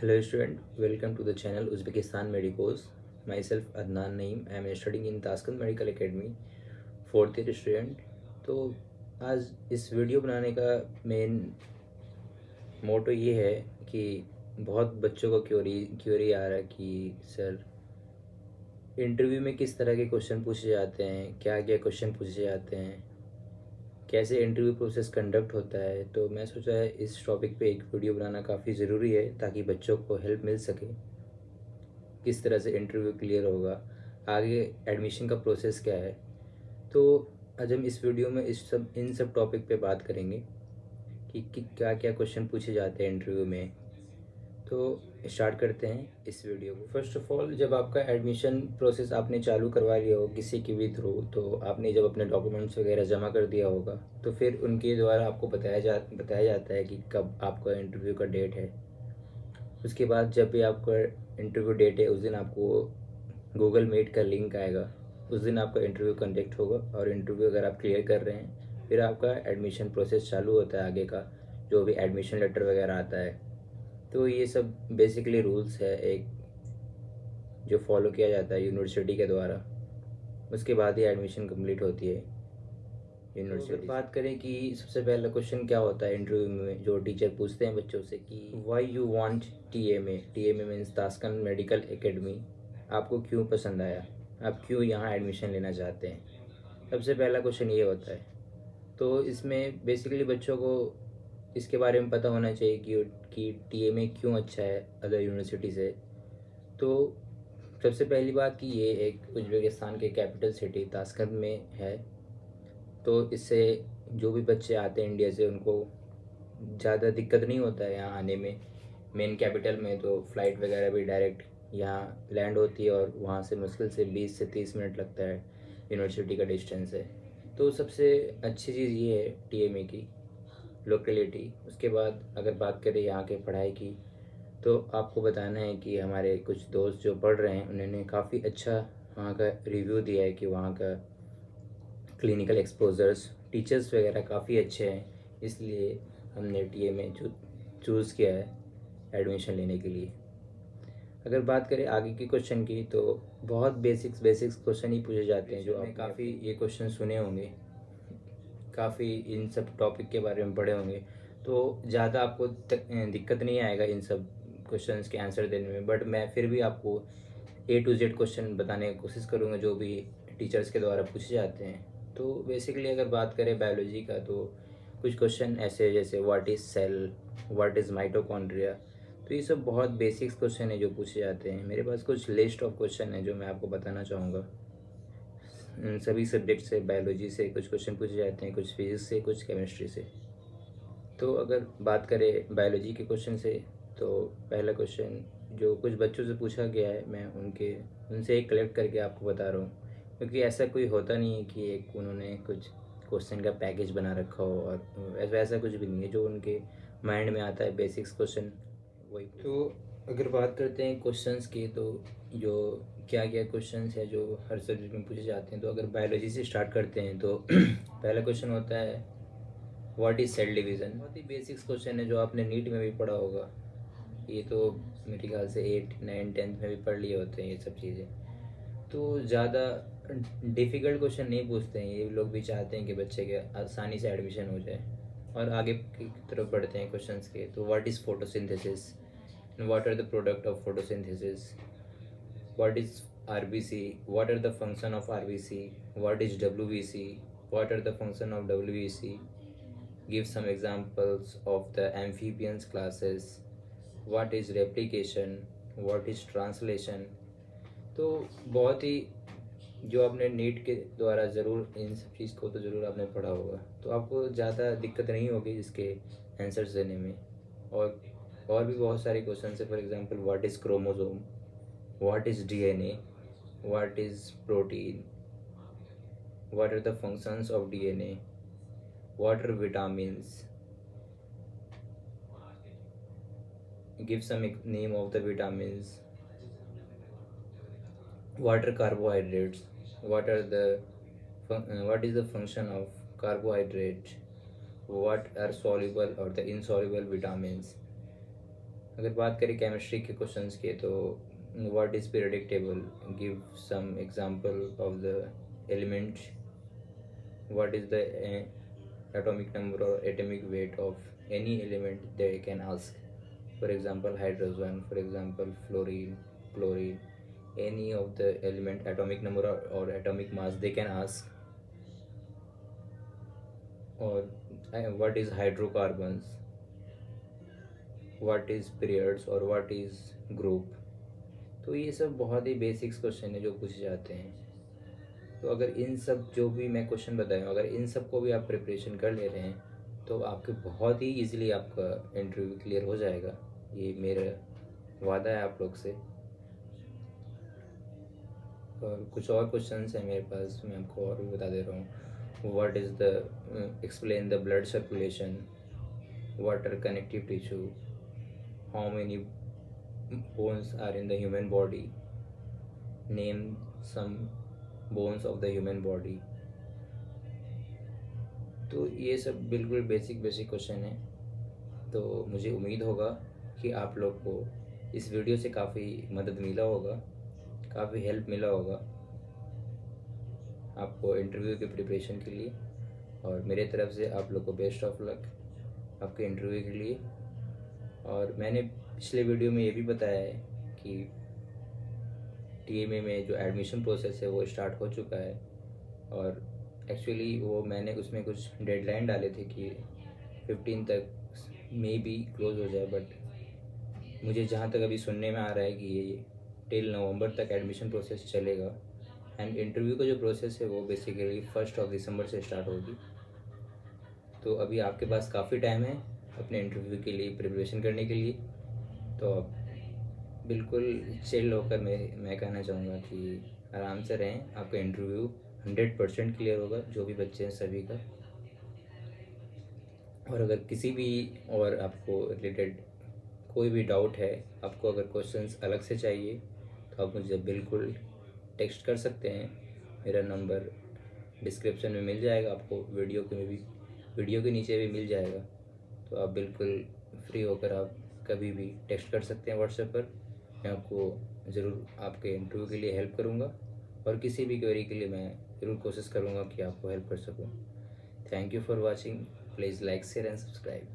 Hello student, welcome to the channel Uzbekistan Medicos. Myself Adnan Naeem, I am studying in Taskent Medical Academy, fourth year student. तो आज इस video बनाने का main motto ये है कि बहुत बच्चों को क्यूरी आ रहा है कि सर इंटरव्यू में किस तरह के क्वेश्चन पूछे जाते हैं, क्या क्या क्वेश्चन पूछे जाते हैं, कैसे इंटरव्यू प्रोसेस कंडक्ट होता है। तो मैं सोचा है इस टॉपिक पे एक वीडियो बनाना काफ़ी ज़रूरी है ताकि बच्चों को हेल्प मिल सके, किस तरह से इंटरव्यू क्लियर होगा, आगे एडमिशन का प्रोसेस क्या है। तो आज हम इस वीडियो में इन सब टॉपिक पे बात करेंगे कि क्या क्या क्वेश्चन पूछे जाते हैं इंटरव्यू में। तो स्टार्ट करते हैं इस वीडियो को। फर्स्ट ऑफ ऑल, जब आपका एडमिशन प्रोसेस आपने चालू करवा लिया हो किसी के भी थ्रू, तो आपने जब अपने डॉक्यूमेंट्स वगैरह जमा कर दिया होगा, तो फिर उनके द्वारा आपको बताया जाता है कि कब आपका इंटरव्यू का डेट है। उसके बाद जब भी आपका इंटरव्यू डेट है उस दिन आपको गूगल मीट का लिंक आएगा, उस दिन आपका इंटरव्यू कंडक्ट होगा। और इंटरव्यू अगर आप क्लियर कर रहे हैं फिर आपका एडमिशन प्रोसेस चालू होता है आगे का, जो भी एडमिशन लेटर वगैरह आता है। तो ये सब बेसिकली रूल्स है एक जो फॉलो किया जाता है यूनिवर्सिटी के द्वारा। उसके बाद ही एडमिशन कंप्लीट होती है यूनिवर्सिटी। तो बात करें कि सबसे पहला क्वेश्चन क्या होता है इंटरव्यू में, जो टीचर पूछते हैं बच्चों से कि why you want TMA means तास्कंद medical academy, आपको क्यों पसंद आया, आप क्यों यहाँ एडमिशन लेना चाहते हैं। सबसे पहला क्वेश्चन ये होता है। तो इसमें बेसिकली बच्चों को इसके बारे में पता होना चाहिए कि टीएमए क्यों अच्छा है अदर यूनिवर्सिटी से। तो सबसे पहली बात कि ये एक उज्बेकिस्तान के कैपिटल सिटी ताशकंद में है। तो इससे जो भी बच्चे आते हैं इंडिया से उनको ज़्यादा दिक्कत नहीं होता है यहाँ आने में। मेन कैपिटल में तो फ़्लाइट वगैरह भी डायरेक्ट यहाँ लैंड होती है और वहाँ से मुश्किल से 20 से 30 मिनट लगता है, यूनिवर्सिटी का डिस्टेंस है। तो सबसे अच्छी चीज़ ये है टीएमए की लोकेलिटी। उसके बाद अगर बात करें यहाँ के पढ़ाई की, तो आपको बताना है कि हमारे कुछ दोस्त जो पढ़ रहे हैं उन्होंने काफ़ी अच्छा वहाँ का रिव्यू दिया है कि वहाँ का क्लिनिकल एक्सपोजर्स टीचर्स वगैरह काफ़ी अच्छे हैं, इसलिए हमने टीएमए चूज़ किया है एडमिशन लेने के लिए। अगर बात करें आगे के क्वेश्चन की, तो बहुत बेसिक्स क्वेश्चन ही पूछे जाते हैं, जो आपने काफ़ी ये क्वेश्चन सुने होंगे, काफ़ी इन सब टॉपिक के बारे में पढ़े होंगे। तो ज़्यादा आपको दिक्कत नहीं आएगा इन सब क्वेश्चंस के आंसर देने में, बट मैं फिर भी आपको A to Z क्वेश्चन बताने की कोशिश करूँगा जो भी टीचर्स के द्वारा पूछे जाते हैं। तो बेसिकली अगर बात करें बायोलॉजी का, तो कुछ क्वेश्चन ऐसे जैसे what is cell, what is mitochondria. तो ये सब बहुत बेसिक्स क्वेश्चन है जो पूछे जाते हैं। मेरे पास कुछ लिस्ट ऑफ क्वेश्चन है जो मैं आपको बताना चाहूँगा। सभी सब्जेक्ट से, बायोलॉजी से कुछ क्वेश्चन पूछे जाते हैं, कुछ फिजिक्स से, कुछ केमिस्ट्री से। तो अगर बात करें बायोलॉजी के क्वेश्चन से, तो पहला क्वेश्चन जो कुछ बच्चों से पूछा गया है, मैं उनसे एक कलेक्ट करके आपको बता रहा हूँ, क्योंकि ऐसा कोई होता नहीं है कि एक उन्होंने कुछ क्वेश्चन का पैकेज बना रखा हो, और ऐसा कुछ भी नहीं है। जो उनके माइंड में आता है बेसिक्स क्वेश्चन वही। तो अगर बात करते हैं क्वेश्चंस की, तो जो क्या क्या क्वेश्चंस है जो हर सब्जेक्ट में पूछे जाते हैं, तो अगर बायोलॉजी से स्टार्ट करते हैं तो पहला क्वेश्चन होता है व्हाट इज़ सेल डिवीज़न। बहुत ही बेसिक्स क्वेश्चन है जो आपने नीट में भी पढ़ा होगा। ये तो मेरे ख्याल से 8, 9, 10th में भी पढ़ लिए होते हैं ये सब चीज़ें। तो ज़्यादा डिफ़िकल्ट क्वेश्चन नहीं पूछते हैं, ये लोग भी चाहते हैं कि बच्चे के आसानी से एडमिशन हो जाए। और आगे की तरफ बढ़ते हैं क्वेश्चंस के। तो what is photosynthesis, what are the product of photosynthesis, what is RBC, what are the function of RBC, what is WBC, what are the function of WBC, give some examples of the amphibians classes, what is replication, what is translation। तो बहुत ही जो आपने NEET के द्वारा ज़रूर इन सब चीज़ को तो ज़रूर आपने पढ़ा होगा, तो आपको ज़्यादा दिक्कत नहीं होगी इसके आंसर्स देने में। और भी बहुत सारे क्वेश्चन है। For example what is chromosome, what is DNA, what is protein, what are the functions of DNA, what are vitamins, give some name of the vitamins, what are carbohydrates, what is the function of carbohydrate, what are soluble or the insoluble vitamins, अगर बात करें chemistry के questions के, तो what is periodic table, give some example of the element, what is the atomic number or atomic weight of any element they can ask. For example, hydrogen, for example, fluorine, chlorine, any of the element atomic number or atomic mass they can ask. Or what is hydrocarbons, what is periods और what is group. तो ये सब बहुत ही basics question है जो पूछे जाते हैं। तो अगर इन सब जो भी मैं क्वेश्चन बताया हूँ, अगर इन सब को भी आप प्रिपरेशन कर ले रहे हैं तो आपके बहुत ही इजीली आपका इंटरव्यू क्लियर हो जाएगा। ये मेरा वादा है आप लोग से। और कुछ और क्वेश्चंस हैं मेरे पास, मैं आपको और भी बता दे रहा हूँ। What is the explain the blood circulation, water connective tissue, how many bones are in the human body, name some bones of the human body. तो ये सब बिल्कुल बेसिक क्वेश्चन है। तो मुझे उम्मीद होगा कि आप लोग को इस वीडियो से काफ़ी मदद मिला होगा, काफ़ी हेल्प मिला होगा आपको इंटरव्यू के प्रिपरेशन के लिए। और मेरे तरफ से आप लोग को बेस्ट ऑफ लक आपके इंटरव्यू के लिए। और मैंने पिछले वीडियो में ये भी बताया है कि TMA में जो एडमिशन प्रोसेस है वो स्टार्ट हो चुका है। और एक्चुअली वो मैंने उसमें कुछ डेडलाइन डाले थे कि 15 तक मे बी क्लोज हो जाए, बट मुझे जहाँ तक अभी सुनने में आ रहा है कि ये टिल नवंबर तक एडमिशन प्रोसेस चलेगा। एंड इंटरव्यू का जो प्रोसेस है वो बेसिकली 1 दिसंबर से स्टार्ट होगी। तो अभी आपके पास काफ़ी टाइम है अपने इंटरव्यू के लिए प्रिपरेशन करने के लिए। तो अब बिल्कुल चिल होकर मैं कहना चाहूँगा कि आराम से रहें, आपका इंटरव्यू 100% क्लियर होगा, जो भी बच्चे हैं सभी का। और अगर किसी भी और आपको रिलेटेड कोई भी डाउट है, आपको अगर क्वेश्चंस अलग से चाहिए, तो आप मुझे बिल्कुल टेक्स्ट कर सकते हैं। मेरा नंबर डिस्क्रिप्शन में मिल जाएगा, आपको वीडियो के नीचे भी मिल जाएगा। तो आप बिल्कुल फ्री होकर आप कभी भी टेक्स्ट कर सकते हैं व्हाट्सएप पर। मैं आपको ज़रूर आपके इंटरव्यू के लिए हेल्प करूँगा, और किसी भी क्वेरी के लिए मैं ज़रूर कोशिश करूँगा कि आपको हेल्प कर सकूँ। Thank you for watching. Please like, share and subscribe.